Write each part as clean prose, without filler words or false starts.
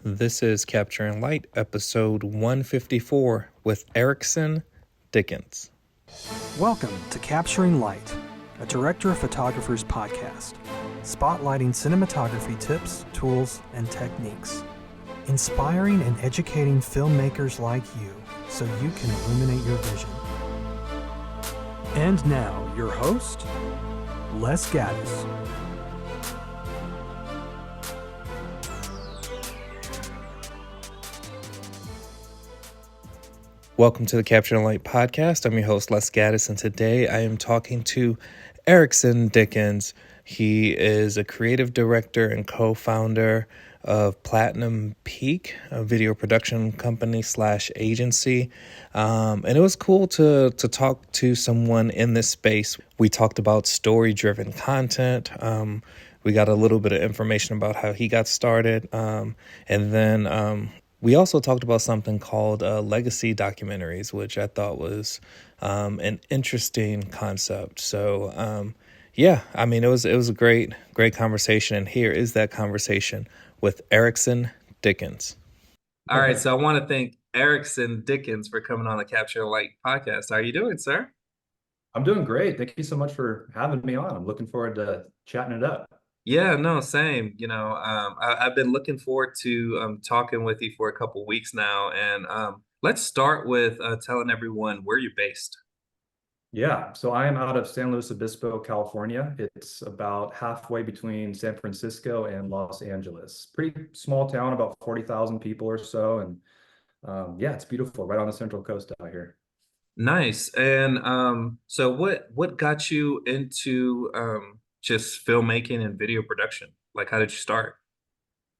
This is Capturing Light, episode 154 with Eriksen, Dickens. Welcome to Capturing Light, a director of photographers podcast, spotlighting cinematography tips, tools, and techniques, inspiring and educating filmmakers like you so you can illuminate your vision. And now, your host, Les Gaddis. Welcome to the Capturing Light podcast. I'm your host, Les Gaddis, and today I am talking to Eriksen Dickens. He is a creative director and co-founder of Platinum Peak, a video production company / agency. And it was cool to talk to someone in this space. We talked about story-driven content. We got a little bit of information about how he got started. And then we also talked about something called legacy documentaries, which I thought was an interesting concept. So, it was a great conversation. And here is that conversation with Eriksen Dickens. All right, so I want to thank Eriksen Dickens for coming on the Capture Light podcast. How are you doing, sir? I'm doing great. Thank you so much for having me on. I'm looking forward to chatting it up. Yeah, no, same. I've been looking forward to talking with you for a couple weeks now, and let's start with telling everyone where you're based. Yeah, so I am out of San Luis Obispo, California. It's about halfway between San Francisco and Los Angeles. Pretty small town, about 40,000 people or so. And yeah, it's beautiful, right on the Central Coast out here. Nice. And so what got you into just filmmaking and video production? Like, how did you start?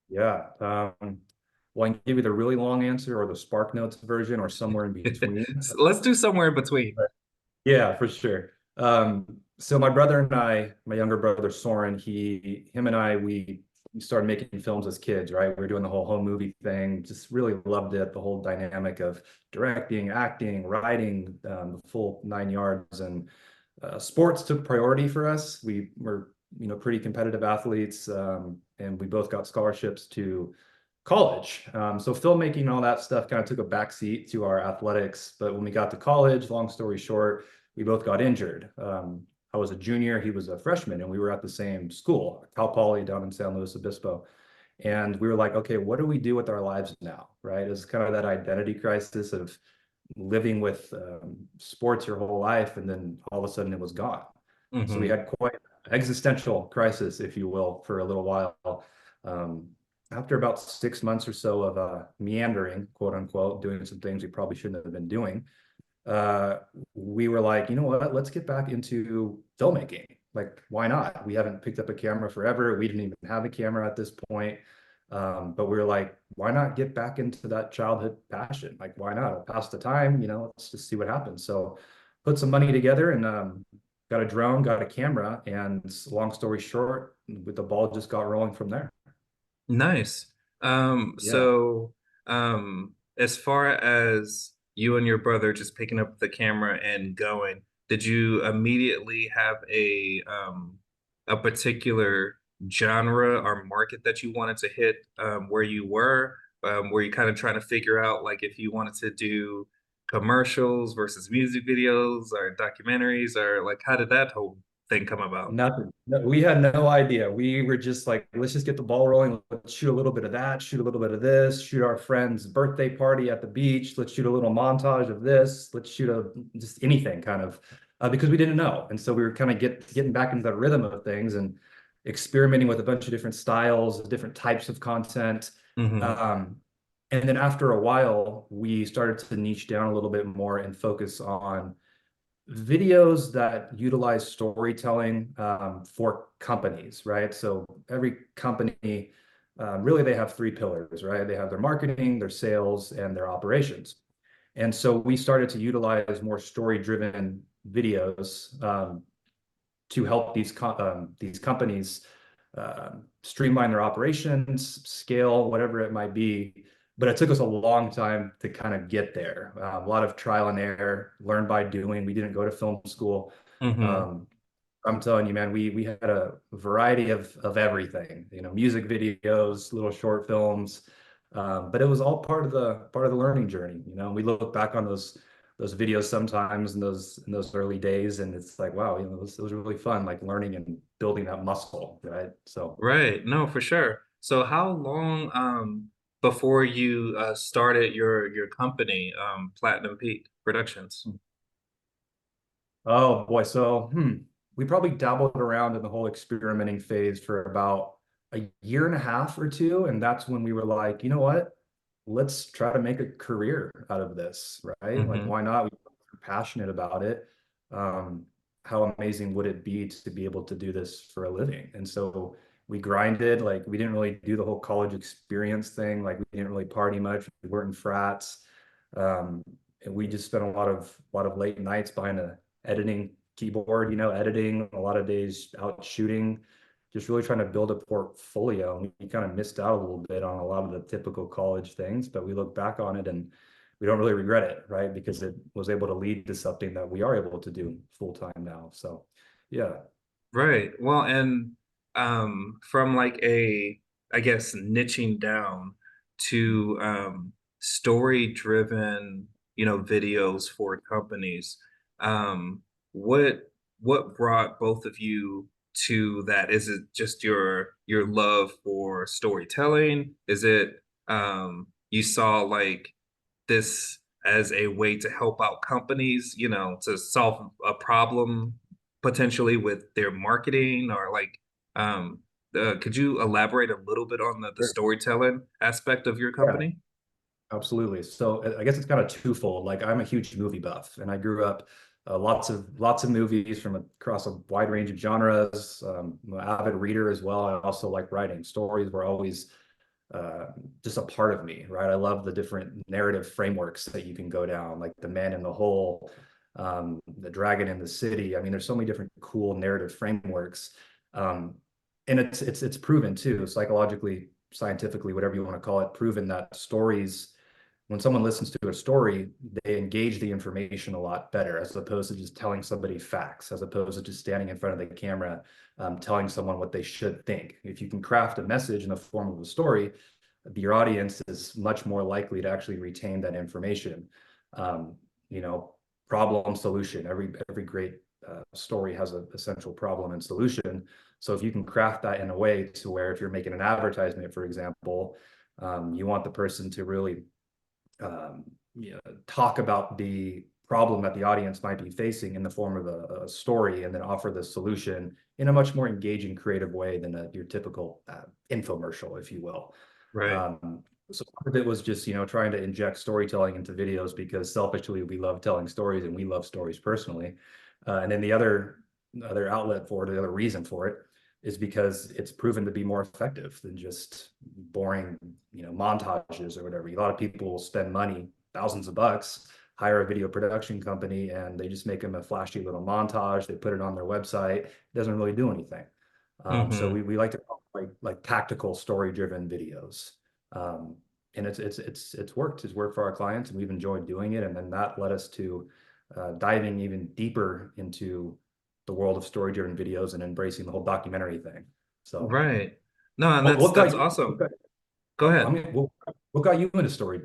Yeah. Well, I can give you the really long answer or the Spark Notes version or somewhere in between. Let's do somewhere in between. Yeah, for sure. So my brother and I, my younger brother Soren, him and I, we started making films as kids, right? We were doing the whole home movie thing, just really loved it, the whole dynamic of directing, acting, writing, the full 9 yards. And sports took priority for us. We were, pretty competitive athletes, and we both got scholarships to college. So filmmaking and all that stuff kind of took a backseat to our athletics. But when we got to college, long story short, we both got injured. I was a junior, he was a freshman, and we were at the same school, Cal Poly down in San Luis Obispo. And we were like, okay, what do we do with our lives now, right? It's kind of that identity crisis of living with sports your whole life, and then all of a sudden it was gone. Mm-hmm. So we had quite an existential crisis, if you will, for a little while. After about 6 months or so of meandering, quote unquote, doing some things we probably shouldn't have been doing, we were like, you know what, let's get back into filmmaking. Like, why not? We haven't picked up a camera forever. We didn't even have a camera at this point. But we were like, why not get back into that childhood passion? Like, why not? I'll pass the time, let's just see what happens. So put some money together and got a drone, got a camera, and long story short, the ball just got rolling from there. Nice. So as far as you and your brother just picking up the camera and going, did you immediately have a particular genre or market that you wanted to hit where you were? Were you kind of trying to figure out like if you wanted to do commercials versus music videos or documentaries, or like how did that whole thing come about? Nothing. No, we had no idea. We were just like, let's just get the ball rolling. Let's shoot a little bit of that, shoot a little bit of this, shoot our friend's birthday party at the beach. Let's shoot a little montage of this. Let's shoot just anything kind of, because we didn't know. And so we were kind of getting back into the rhythm of things and experimenting with a bunch of different styles, different types of content. Mm-hmm. And then after a while, we started to niche down a little bit more and focus on videos that utilize storytelling for companies, right? So every company, really, they have three pillars, right? They have their marketing, their sales, and their operations. And so we started to utilize more story-driven videos to help these companies streamline their operations, scale, whatever it might be. But it took us a long time to kind of get there. A lot of trial and error, learn by doing. We didn't go to film school. Mm-hmm. I'm telling you, man, we had a variety of everything, music videos, little short films, But it was all part of the learning journey. We look back on those videos sometimes in those early days, and it's like, wow, it was really fun, like learning and building that muscle, right? So. Right. No, for sure. So how long before you started your company, Platinum Peak Productions? Oh boy, so we probably dabbled around in the whole experimenting phase for about a year and a half or two, and that's when we were like, you know what? Let's try to make a career out of this, right? Like, Hmm. why not? We're passionate about it. Um, how amazing would it be to be able to do this for a living? And so we grinded, like we didn't really do the whole college experience thing, like we didn't really party much, we weren't in frats. Um, and we just spent a lot of late nights behind a editing keyboard, editing, a lot of days out shooting, just really trying to build a portfolio. And we kind of missed out a little bit on a lot of the typical college things, but we look back on it and we don't really regret it, right? Because it was able to lead to something that we are able to do full time now. So, yeah. Right. Well, and from like I guess, niching down to story driven, videos for companies, um, what what brought both of you to that? Is it just your love for storytelling? Is it you saw like this as a way to help out companies, to solve a problem potentially with their marketing or like could you elaborate a little bit on the Sure. storytelling aspect of your Yeah, company? absolutely. So I guess it's kind of twofold. Like I'm a huge movie buff, and I grew up lots of movies from across a wide range of genres. I'm an avid reader as well. I also like writing. Stories were always uh, just a part of me, right? I love the different narrative frameworks that you can go down, like the man in the hole, the dragon in the city. I mean, there's so many different cool narrative frameworks, um, and it's proven too, psychologically, scientifically, whatever you want to call it, proven that stories, when someone listens to a story, they engage the information a lot better as opposed to just telling somebody facts, as opposed to just standing in front of the camera, telling someone what they should think. If you can craft a message in the form of a story, your audience is much more likely to actually retain that information. Um, you know, problem solution. Every great story has an essential problem and solution. So if you can craft that in a way to where if you're making an advertisement, for example, you want the person to really um, talk about the problem that the audience might be facing in the form of a story and then offer the solution in a much more engaging, creative way than your typical infomercial, if you will. Right. Um, so part of it was just, trying to inject storytelling into videos because selfishly we love telling stories and we love stories personally. And then the other outlet for it, the other reason for it is because it's proven to be more effective than just boring, montages or whatever. A lot of people will spend money, thousands of bucks, hire a video production company, and they just make them a flashy little montage. They put it on their website. It doesn't really do anything. So Hmm. we like to call it like tactical story driven videos. Um, and it's worked. It's worked for our clients, and we've enjoyed doing it. And then that led us to diving even deeper into the world of story driven videos and embracing the whole documentary thing. So, Right. No, and what, that's what got that's you? awesome. Go I ahead. mean, what got you into story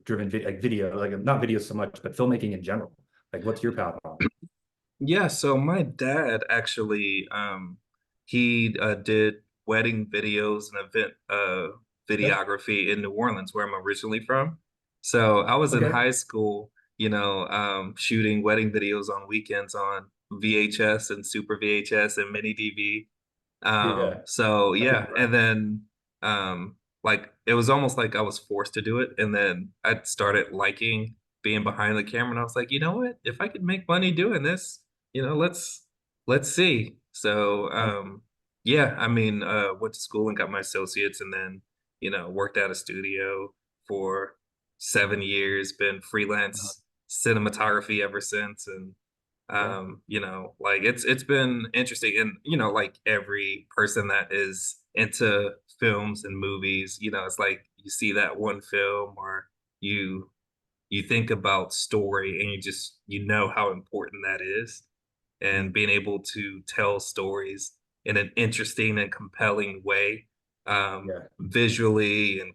driven video, like not videos so much, but filmmaking in general? Like, what's your path on? Yeah, so my dad actually he did wedding videos and event Okay. videography in New Orleans, where I'm originally from. So I was in Okay. high school, shooting wedding videos on weekends on VHS and Super VHS and mini DV. Yeah, So that's yeah, incredible. and then like it was almost like I was forced to do it, and then I started liking being behind the camera, and I was like, you know what? If I could make money doing this, let's see. So yeah, I mean, went to school and got my associates, and then worked at a studio for 7 years, been Uh, freelance cinematography ever since, and yeah. like it's been interesting, and like every person that is into films and movies, it's like you see that one film, or you you think about story, and you know how important that is, Mhm. and being able to tell stories in an interesting and compelling way, Yeah. visually and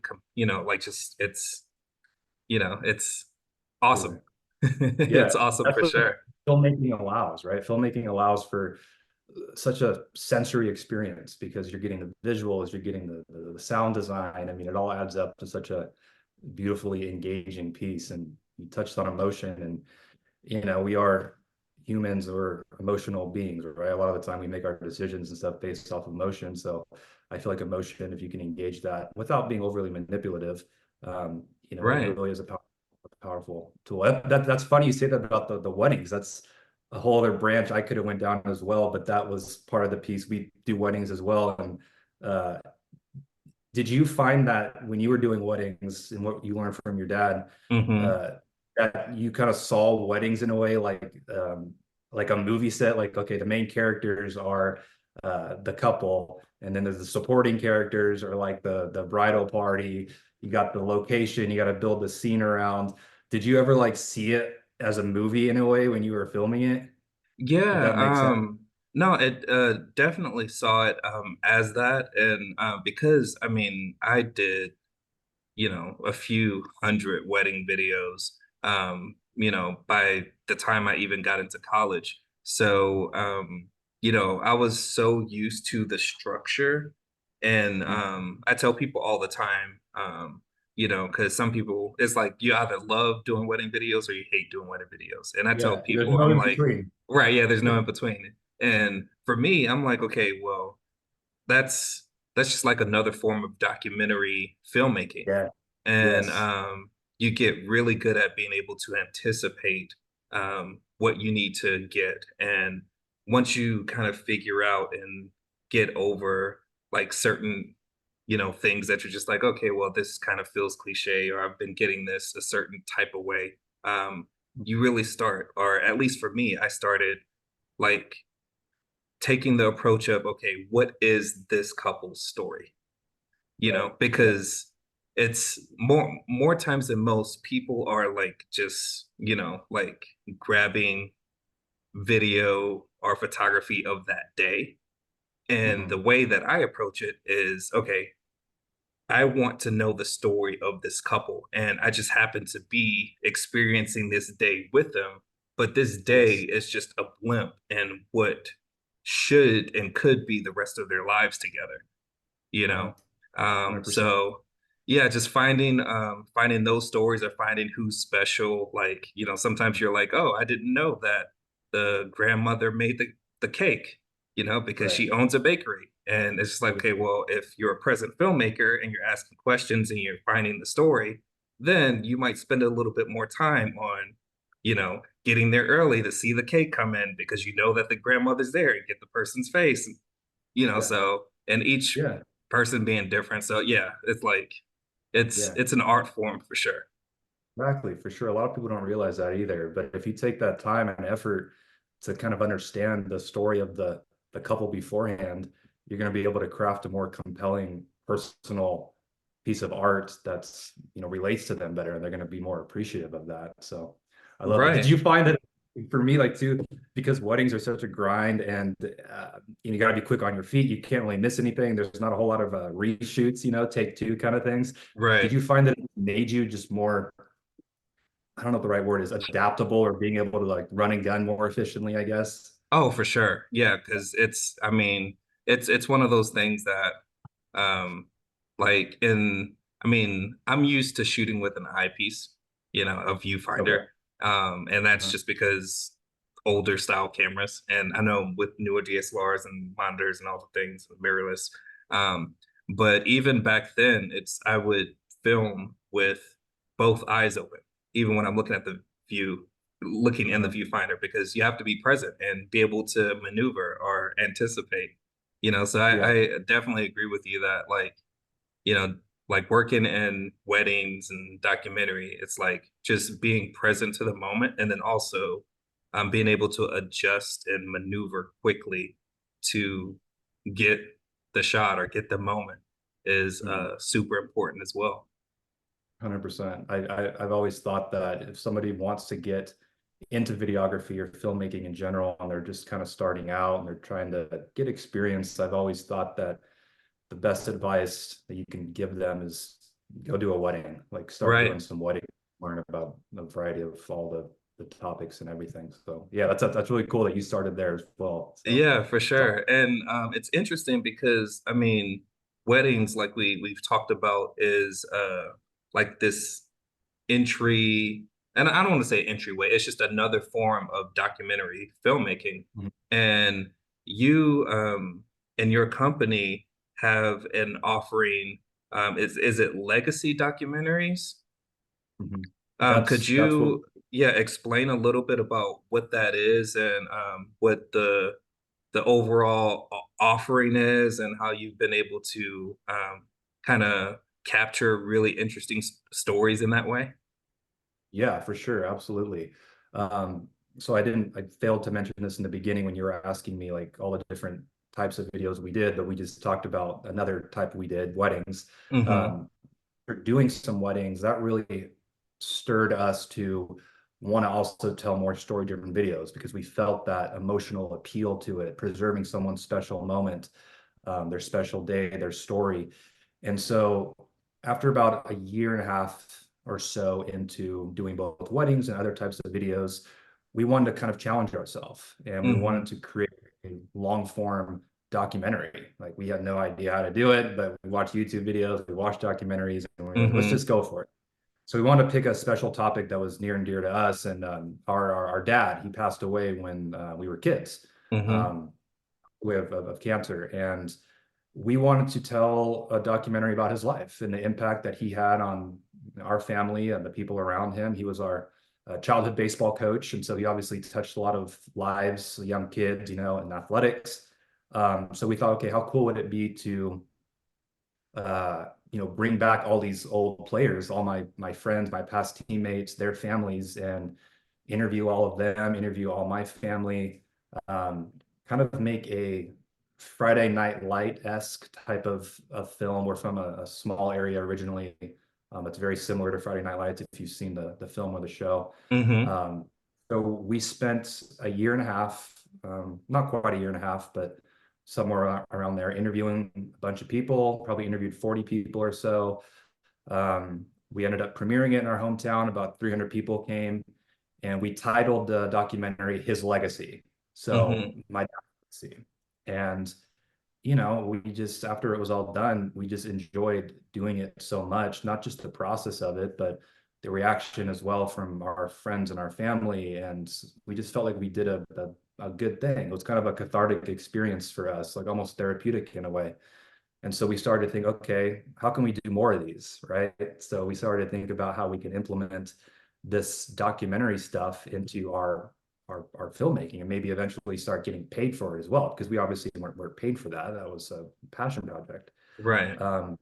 like just it's Yeah. awesome. Yeah. It's awesome That's for what sure. filmmaking allows, right? Filmmaking allows for such a sensory experience because you're getting the visuals, you're getting the sound design. I mean, it all adds up to such a beautifully engaging piece. And you touched on emotion, and we are humans or emotional beings, right? A lot of the time we make our decisions and stuff based off of emotion. So I feel like emotion, if you can engage that without being overly manipulative, it Right. really is a powerful tool. That's funny you say that about the weddings. That's a whole other branch I could have went down as well, but that was part of the piece. We do weddings as well. And uh, did you find that when you were doing weddings and what you learned from your dad, Hmm. uh, that you kind of saw weddings in a way like a movie set? Like, okay, the main characters are the couple, and then there's the supporting characters or like the bridal party. You got the location, you got to build the scene around. Did you ever like see it as a movie in a way when you were filming it? Did Yeah, that make sense? no, it definitely saw it as that. And because I mean, I did a few hundred wedding videos, by the time I even got into college. So, I was so used to the structure. And Mhm. I tell people all the time, because some people, it's like you either love doing wedding videos or you hate doing wedding videos. And I tell Yeah, there's people, no I'm in like, between. right, yeah, there's no in between. And for me, I'm like, okay, well, that's that's just like another form of documentary filmmaking. Yeah. And Yes. you get really good at being able to anticipate what you need to get. And once you kind of figure out and get over like certain things that you're just like, okay, well, this kind of feels cliche, or I've been getting this a certain type of way. You really start, or at least for me, I started like taking the approach of, okay, what is this couple's story? Right. Yeah. Because it's more times than most, people are like just, like grabbing video or photography of that day. And the Mhm. way that I approach it is, okay, I want to know the story of this couple. And I just happen to be experiencing this day with them. But this day Yes. is just a blimp in what should and could be the rest of their lives together, you Uh-huh. know. 100%. So yeah, just finding those stories, or finding who's special. Like, sometimes you're like, oh, I didn't know that the grandmother made the cake, because Right. she owns a bakery. And it's just like, okay, well, if you're a present filmmaker and you're asking questions and you're finding the story, then you might spend a little bit more time on, getting there early to see the cake come in, because you know that the grandmother's there and get the person's face. Yeah. So, and each Yeah. person being different. So yeah, it's like it's Yeah. it's an art form for sure. Exactly. For sure. A lot of people don't realize that either. But if you take that time and effort to kind of understand the story of the couple beforehand, you're going to be able to craft a more compelling personal piece of art that's, relates to them better, and they're going to be more appreciative of that. So I love it. Did Right. you find that for me, like too, because weddings are such a grind and you got to be quick on your feet. You can't really miss anything. There's not a whole lot of reshoots, take two kind of things. Did Right. you find that it made you just more, I don't know what the right word is, adaptable or being able to like run and gun more efficiently, I guess? Oh, for sure. Yeah, because I mean, it's one of those things that like I mean, I'm used to shooting with an eyepiece, a viewfinder. Okay. And that's Uh-huh. just because older style cameras. And I know with newer DSLRs and monitors and all the things, mirrorless. Um, but even back then, I would film with both eyes open, even when I'm looking at the view, looking in the Uh-huh. viewfinder, because you have to be present and be able to maneuver or anticipate. So Yeah. I definitely agree with you that you know, like working in weddings and documentary, it's like just being present to the moment, and then also being able to adjust and maneuver quickly to get the shot or get the moment is Mhm. super important as well. 100%. I've always thought that if somebody wants to get into videography or filmmaking in general, and they're just kind of starting out and they're trying to get experience, I've always thought that the best advice that you can give them is go do a wedding, like start doing Right. some wedding, learn about a variety of all the topics and everything. So yeah, that's really cool that you started there as well. So Yeah, for it's sure. And it's interesting because I mean, weddings, like we've talked about, is like this entry, and I don't want to say entryway, it's just another form of documentary filmmaking. Mhm. And you and your company have an offering, is it legacy documentaries? Mhm. Could That's what you, yeah, explain a little bit about what that is and what the overall offering is and how you've been able to kind of capture really interesting stories in that way? Yeah, for sure. Absolutely. So I failed to mention this in the beginning when you were asking me like all the different types of videos we did, but we just talked about another type we did, weddings. Mm-hmm. Um, for doing some weddings, that really stirred us to want to also tell more story-driven videos because we felt that emotional appeal to it, preserving someone's special moment, their special day, their story. And so after about a year and a half or so into doing both weddings and other types of videos, we wanted to kind of challenge ourselves and we Mm-hmm. wanted to create a long form documentary. Like we had no idea how to do it, but we watched YouTube videos, we watched documentaries, and we were like, let's Mm-hmm. just go for it. So we wanted to pick a special topic that was near and dear to us. And our dad, he passed away when we were kids. Mm-hmm. Um, of cancer. And we wanted to tell a documentary about his life and the impact that he had on our family and the people around him. He was our childhood baseball coach. And so he obviously touched a lot of lives, young kids, in athletics. So we thought, okay, how cool would it be to bring back all these old players, all my friends, my past teammates, their families, and interview all of them, interview all my family, um, kind of make a Friday Night Light-esque type of film. We're from a small area originally. It's very similar to Friday Night Lights if you've seen the film or the show. Mm-hmm. Um, so we spent a year and a half, not quite a year and a half, but somewhere around there, interviewing a bunch of people, probably interviewed 40 people or so. We ended up premiering it in our hometown. About 300 people came, and we titled the documentary "His Legacy." So Mm-hmm. my legacy, and we just after it was all done, we just enjoyed doing it so much, not just the process of it, but the reaction as well from our friends and our family. And we just felt like we did a good thing. It was kind of a cathartic experience for us, like almost therapeutic in a way. And so we started to think, okay, how can we do more of these, right? So we started to think about how we can implement this documentary stuff into our filmmaking and maybe eventually start getting paid for it as well, because we obviously weren't paid for that. That was a passion project. Right. Um,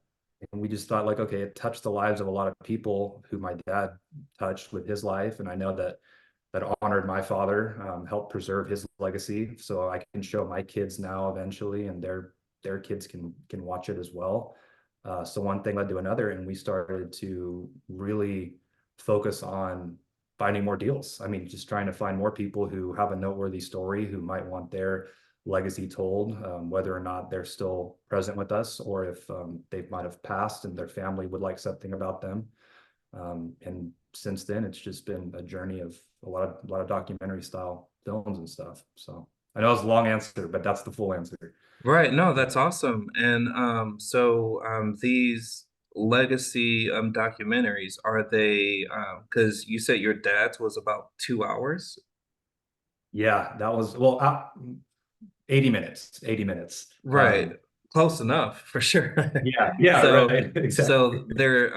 and we just thought like, okay, it touched the lives of a lot of people who my dad touched with his life. And I know that honored my father, helped preserve his legacy. So I can show my kids now eventually, and their kids can watch it as well. So one thing led to another, and we started to really focus on finding more deals. I mean, just trying to find more people who have a noteworthy story, who might want their legacy told, whether or not they're still present with us, or if they might have passed and their family would like something about them. And since then, it's just been a journey of a lot of documentary style films and stuff. So I know it's a long answer, but that's the full answer. Right. No, that's awesome. And so these legacy documentaries, are they because you said your dad's was about 2 hours? Yeah, that was well, 80 minutes, 80 minutes. Right. Close enough for sure. Yeah, yeah, So right, exactly. so there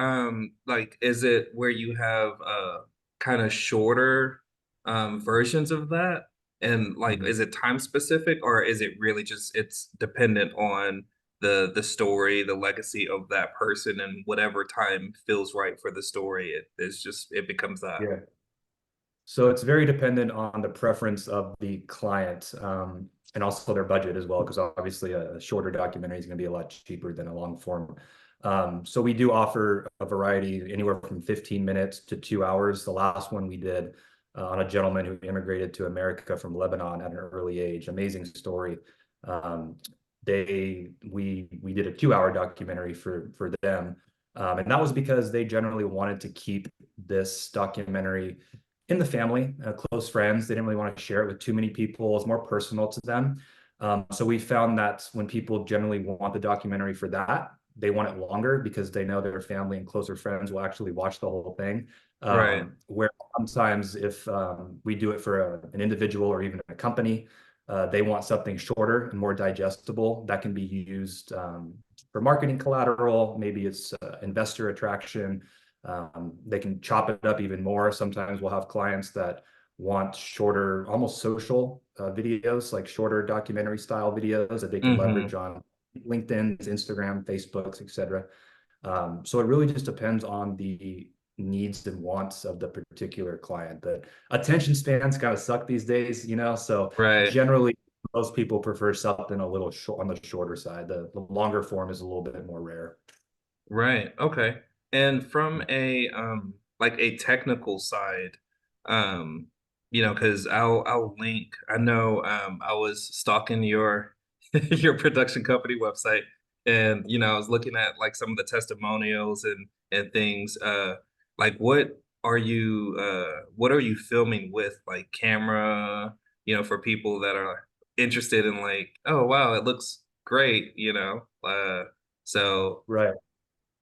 like is it where you have kind of shorter versions of that? And like Mhm. is it time specific or is it really just it's dependent on the story, the legacy of that person and whatever time feels right for the story, it is just it becomes that. Yeah. So it's very dependent on the preference of the client, and also their budget as well, because obviously a shorter documentary is going to be a lot cheaper than a long form. So we do offer a variety, anywhere from 15 minutes to 2 hours. The last one we did on a gentleman who immigrated to America from Lebanon at an early age. Amazing story. Um, we did a 2 hour documentary for them. And that was because they generally wanted to keep this documentary in the family, close friends. They didn't really want to share it with too many people. It's more personal to them. So we found that when people generally want the documentary for that, they want it longer because they know their family and closer friends will actually watch the whole thing. Right. Where sometimes if we do it for an individual or even a company, they want something shorter and more digestible that can be used for marketing collateral. Maybe it's investor attraction. They can chop it up even more. Sometimes we'll have clients that want shorter, almost social videos, like shorter documentary style videos that they can Mm-hmm. leverage on LinkedIn, Instagram, Facebooks, etc. So it really just depends on the needs and wants of the particular client. But attention spans kind of suck these days, so Right. generally most people prefer something a little short on the shorter side. The longer form is a little bit more rare. Right. Okay. And from a like a technical side, because I'll link. I know I was stalking your your production company website, and I was looking at like some of the testimonials and things. Like what are you filming with like camera, for people that are interested in like, oh wow, it looks great, so. Right.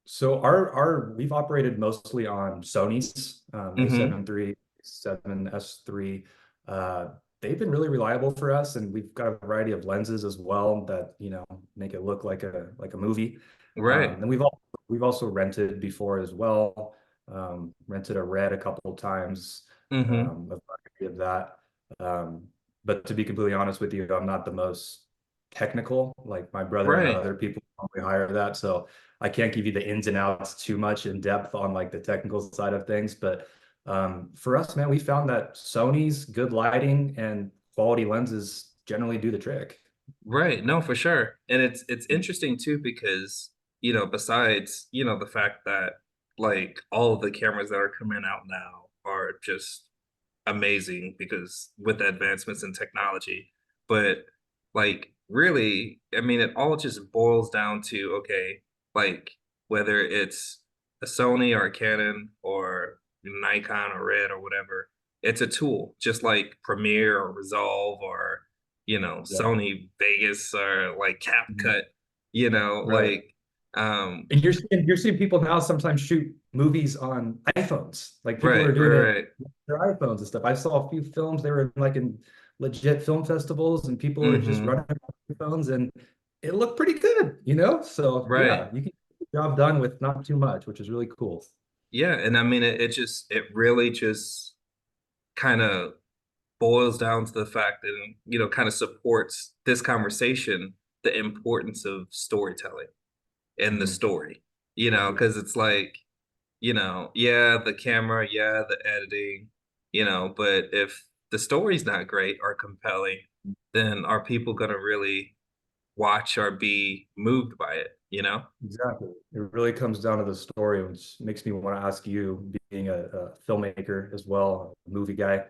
So our we've operated mostly on Sony's Hmm. A7 III, 7S3. Uh, they've been really reliable for us, and we've got a variety of lenses as well that make it look like a movie. Right. And we've also rented before as well. Rented a Red a couple of times, Hmm. a variety of that. Um, but to be completely honest with you, I'm not the most technical. Like my brother and Right. other people probably hire that, so I can't give you the ins and outs too much in depth on like the technical side of things, but for us, man, we found that Sony's good lighting and quality lenses generally do the trick. Right. No, for sure. And it's interesting too because, besides, the fact that like all of the cameras that are coming out now are just amazing because with the advancements in technology. But like really, I mean, it all just boils down to okay, like whether it's a Sony or a Canon or Nikon or Red or whatever, it's a tool, just like Premiere or Resolve or Yeah. Sony Vegas or like Mhm. CapCut, Right. like um And you're seeing people now sometimes shoot movies on iPhones. Like people right, are doing it right, with their iPhones and stuff. I saw a few films, they were like in legit film festivals and people right. were just Hmm. running their phones and it looked pretty good. So Right. yeah, you can get the job done with not too much, which is really cool. Yeah, and I mean it really just kind of boils down to the fact that kind of supports this conversation, the importance of storytelling and the Mhm. story, Yeah, because it's like, yeah, the camera, yeah, the editing, but if the story's not great or compelling, then are people gonna really watch or be moved by it, exactly. It really comes down to the story, which makes me want to ask you, being a filmmaker as well, a movie guy,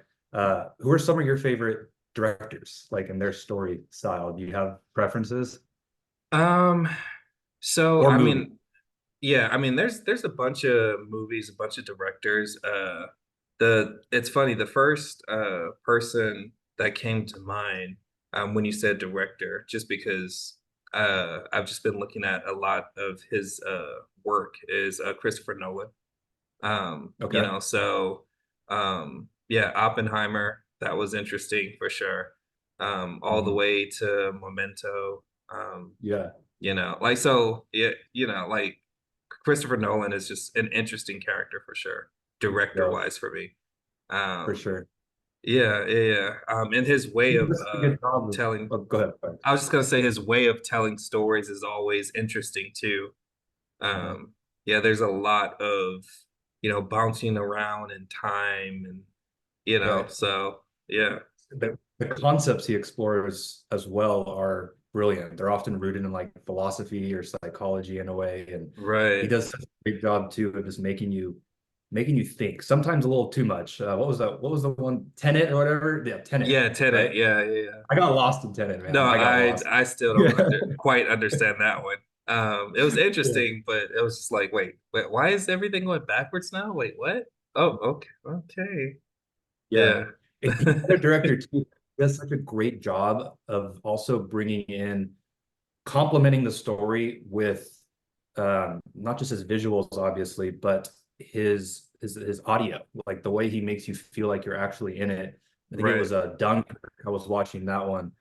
who are some of your favorite directors, like in their story style? Do you have preferences Um, so or I movie? mean, yeah, I mean, there's a bunch of movies, a bunch of directors. It's funny, the first person that came to mind when you said director, just because I've just been looking at a lot of his work is Christopher Nolan. Okay. Yeah, Oppenheimer, that was interesting for sure. All the Mhm. way to Memento. Um, Yeah, like so, yeah, like Christopher Nolan is just an interesting character for sure, director yeah, wise for me. for Um, sure. yeah, yeah, yeah. And his way He of does such a good job of, telling, oh, go ahead. Go I was just gonna say his way of telling stories is always interesting too. ahead. Yeah, there's a lot of, bouncing around in time and, Right. so yeah, The concepts he explores as well are brilliant. They're often rooted in like philosophy or psychology in a way. And he right. does such a great job too of just making you making you think. Sometimes a little too much. What was that? What was the one? Tenet or whatever? Yeah, Tenet, Yeah, Tenet. right? Yeah, yeah, yeah. I got lost in Tenet, No, man. I got lost. I still don't Yeah. quite understand that one. It was Yeah. interesting, but it was just like, wait, why is everything going backwards now? Wait, what? Oh, okay, okay, Yeah. yeah, And the other director too does such a great job of also bringing in complementing the story with not just his visuals, obviously, but his audio, like the way he makes you feel like you're actually in it. I think it right. was a Dunkirk. I was watching that one,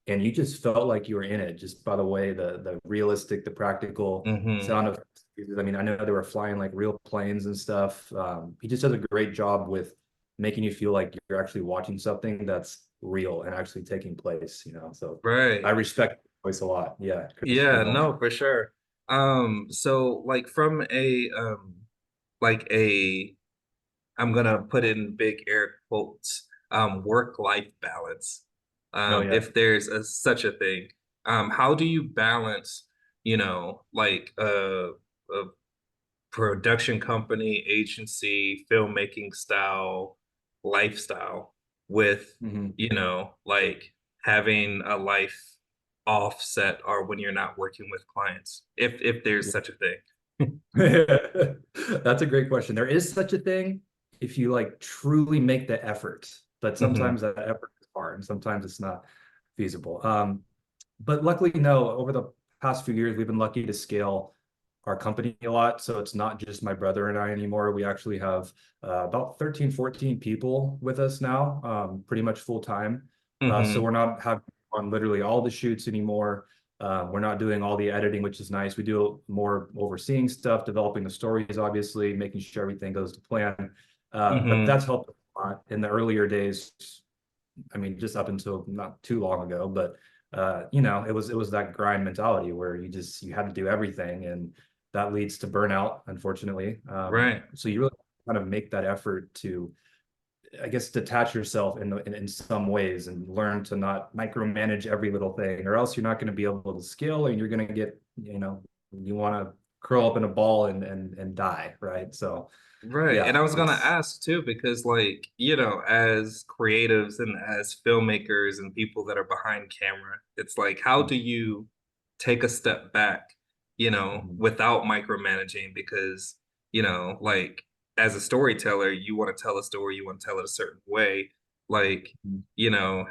and you just felt like you were in it just by the way the realistic, the practical Hmm. sound of. I mean, I know they were flying like real planes and stuff. He just does a great job with making you feel like you're actually watching something that's real and actually taking place. So I Right. respect the voice a lot. Yeah, Christopher Yeah, Nolan. no, for sure. So like from a like a I'm gonna put in big air quotes, work-life balance. Oh yeah. If there's such a thing, how do you balance, like a production company, agency, filmmaking style, lifestyle with, Mhm. like having a life offset or when you're not working with clients, if there's such a thing. That's a great question. There is such a thing if you like truly make the effort, but Hmm. sometimes that effort is hard and sometimes it's not feasible. But luckily, no, over the past few years, we've been lucky to scale our company a lot. So it's not just my brother and I anymore. We actually have about 13, 14 people with us now, pretty much full time. So Hmm. we're not having on literally all the shoots anymore. We're not doing all the editing, which is nice. We do more overseeing stuff, developing the stories, obviously, making sure everything goes to plan. But Hmm. that's helped a lot in the earlier days. I mean, just up until not too long ago, but it was that grind mentality where you had to do everything, and that leads to burnout, unfortunately. Right. So you really kind of make that effort to, I guess, detach yourself in some ways and learn to not micromanage every little thing, or else you're not going to be able to scale, and you're going to get, you want to curl up in a ball and die, right? So Right. And yeah, I was gonna it's ask too, because like, as creatives and as filmmakers and people that are behind camera, it's like, how do you take a step back, Mhm. without micromanaging? Because, like as a storyteller, you want to tell a story, you want to tell it a certain way. Like,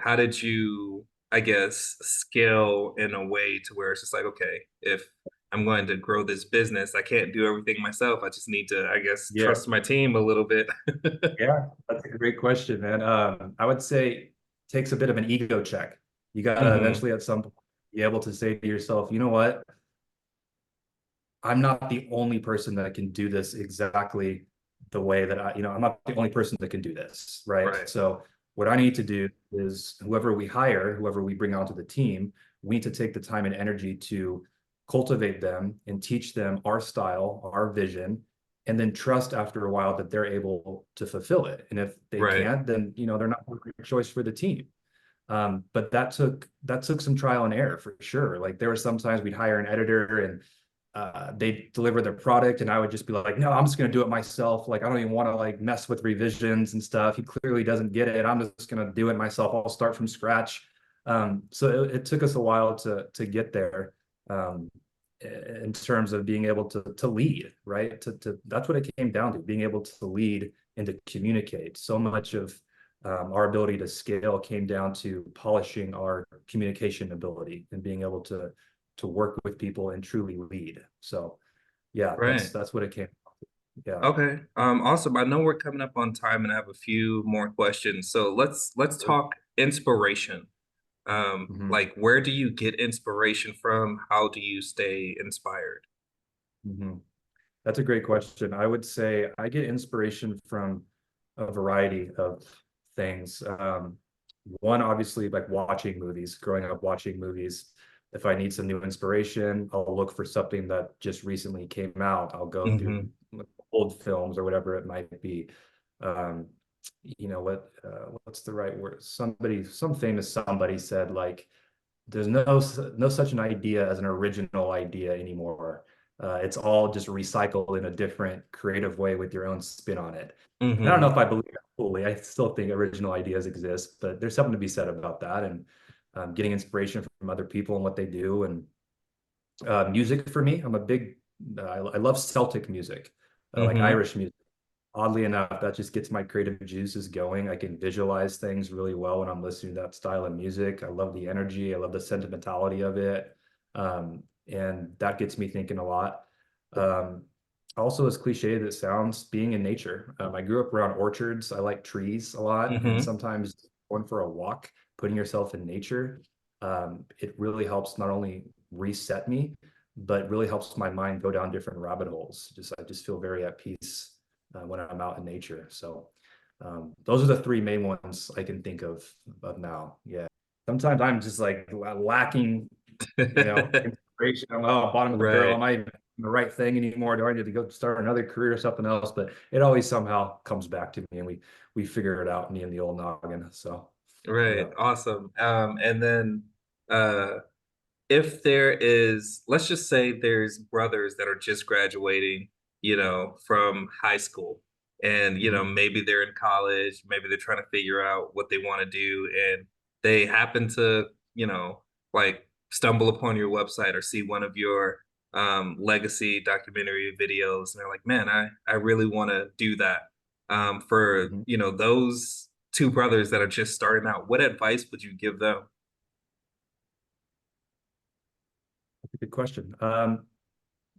how did you, I guess, scale in a way to where it's just like, okay, if I'm going to grow this business. I can't do everything myself. I just need to, I guess, Yeah. trust my team a little bit. Yeah, that's a great question, man. I would say it takes a bit of an ego check. You gotta Hmm. eventually at some point be able to say to yourself, you know what? I'm not the only person that can do this exactly the way that I'm not the only person that can do this, right? Right. So what I need to do is whoever we hire, whoever we bring onto the team, we need to take the time and energy to cultivate them and teach them our style, our vision, and then trust after a while that they're able to fulfill it. And if they Right. can't, then they're not a great choice for the team. But that took some trial and error for sure. Like there were some times we'd hire an editor and they deliver their product and I would just be like, no, I'm just going to do it myself. Like, I don't even want to like mess with revisions and stuff. He clearly doesn't get it. I'm just going to do it myself. I'll start from scratch. So it took us a while to get there. Um, in terms of being able to lead, right? That's what it came down to, being able to lead and to communicate. So much of our ability to scale came down to polishing our communication ability and being able to work with people and truly lead. So yeah, that's Right. that's what it came. Yeah. Okay. Awesome. I know we're coming up on time and I have a few more questions. So let's talk inspiration. Mhm. Like where do you get inspiration from? How do you stay inspired? Mhm. That's a great question. I would say I get inspiration from a variety of things. One, obviously, like watching movies, growing up watching movies. If I need some new inspiration, I'll look for something that just recently came out. I'll go through Hmm. old films or whatever it might be. Um, what's the right word? Some famous somebody said like, there's no such an idea as an original idea anymore. It's all just recycled in a different creative way with your own spin on it. And I don't know Mm-hmm. if I believe that fully. I still think original ideas exist, but there's something to be said about that. And getting inspiration from other people and what they do. And music for me, I'm a big, I love Celtic music, like Mm-hmm. Irish music. Oddly enough, that just gets my creative juices going. I can visualize things really well when I'm listening to that style of music. I love the energy. I love the sentimentality of it. And that gets me thinking a lot. Um, Also, as cliche as it sounds, being in nature. I grew up around orchards. I like trees a lot. And Mm-hmm. sometimes going for a walk, putting yourself in nature, it really helps not only reset me, but really helps my mind go down different rabbit holes. I just feel very at peace when I'm out in nature. So those are the three main ones I can think of now. Yeah. Sometimes I'm just like lacking, inspiration. I'm bottom of the barrel. Right. Am I even doing the right thing anymore? Do I need to go start another career or something else? But it always somehow comes back to me, and we figure it out, me and the old noggin. So Right. yeah. Awesome. And then uh if there is, let's just say there's brothers that are just graduating, from high school, and Mhm. maybe they're in college, maybe they're trying to figure out what they want to do, and they happen to, like stumble upon your website or see one of your legacy documentary videos, and they're like, man, I really want to do that. For, Mhm. those two brothers that are just starting out, what advice would you give them? Good question.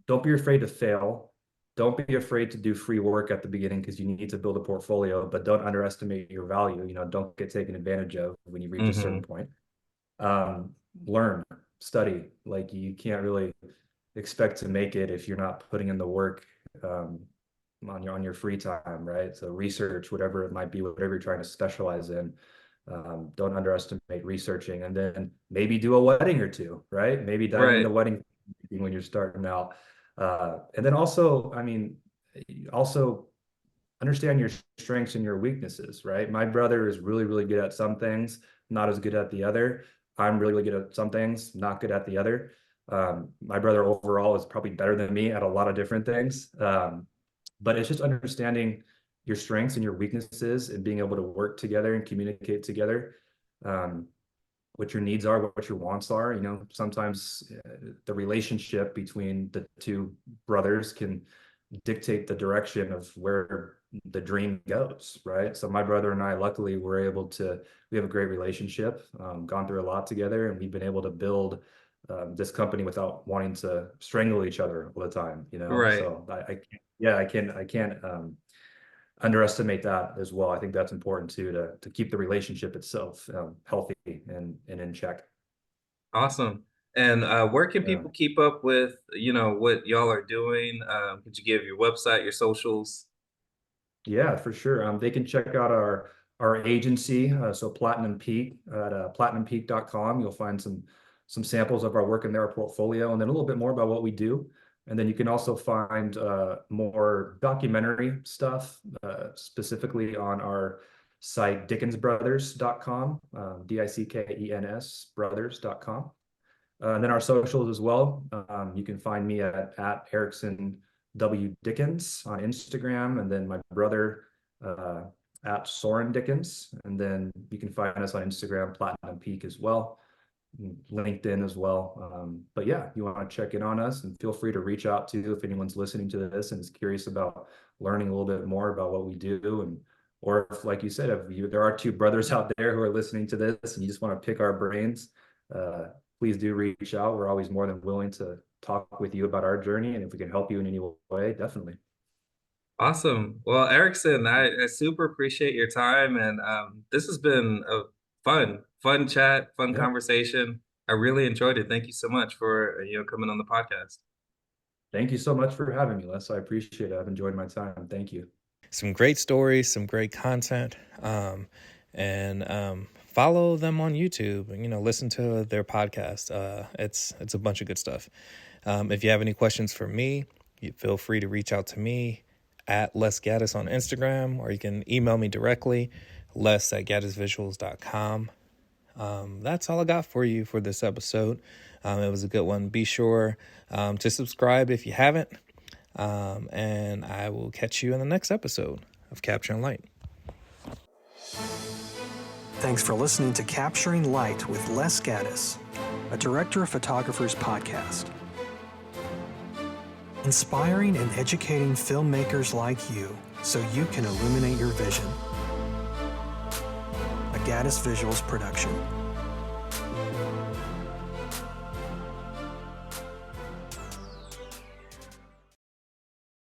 Don't be afraid to fail. Don't be afraid to do free work at the beginning because you need to build a portfolio, but don't underestimate your value. Don't get taken advantage of when you reach a certain Mm-hmm. point. Um, Learn, study. Like you can't really expect to make it if you're not putting in the work um, on your free time, right? So research, whatever it might be, whatever you're trying to specialize in. Don't underestimate researching, and then maybe do a wedding or two, right? Maybe dive into Right. wedding when you're starting out. And then also, I mean, also understand your strengths and your weaknesses, right? My brother is really, really good at some things, not as good at the other. I'm really, really good at some things, not good at the other. My brother overall is probably better than me at a lot of different things. But it's just understanding your strengths and your weaknesses and being able to work together and communicate together. Um, what your needs are, what your wants are. Sometimes the relationship between the two brothers can dictate the direction of where the dream goes, right? So my brother and I, luckily, we have a great relationship, gone through a lot together, and we've been able to build this company without wanting to strangle each other all the time. Right. So yeah, I can't underestimate that as well. I think that's important too, to keep the relationship itself healthy and in check. Awesome. And where can Yeah. people keep up with, what y'all are doing? Could you give your website, your socials? Yeah, for sure. They can check out our agency, so Platinum Peak at platinumpeak.com. You'll find some samples of our work in their portfolio, and then a little bit more about what we do. And then you can also find more documentary stuff, specifically on our site dickensbrothers.com, Dickens brothers.com. And then our socials as well. You can find me at Eriksen W Dickens on Instagram, and then my brother uh, at Soren Dickens. And then you can find us on Instagram, Platinum Peak as well, LinkedIn as well. But yeah, you want to check in on us, and feel free to reach out to if anyone's listening to this and is curious about learning a little bit more about what we do. And or if, like you said, there are two brothers out there who are listening to this and you just want to pick our brains, uh, please do reach out. We're always more than willing to talk with you about our journey. And if we can help you in any way, definitely. Awesome. Well, Erickson, I super appreciate your time. And this has been a fun chat, fun Yeah. conversation. I really enjoyed it. Thank you so much for, coming on the podcast. Thank you so much for having me, Les. I appreciate it. I've enjoyed my time. Thank you. Some great stories, some great content, and follow them on YouTube. And listen to their podcast. It's a bunch of good stuff. If you have any questions for me, you feel free to reach out to me at Les Gaddis on Instagram, or you can email me directly, les@gaddisvisuals.com. That's all I got for you for this episode. It was a good one. Be sure to subscribe if you haven't. And I will catch you in the next episode of Capturing Light. Thanks for listening to Capturing Light with Les Gaddis, a Director of Photographers podcast. Inspiring and educating filmmakers like you so you can illuminate your vision. A Gaddis Visuals production.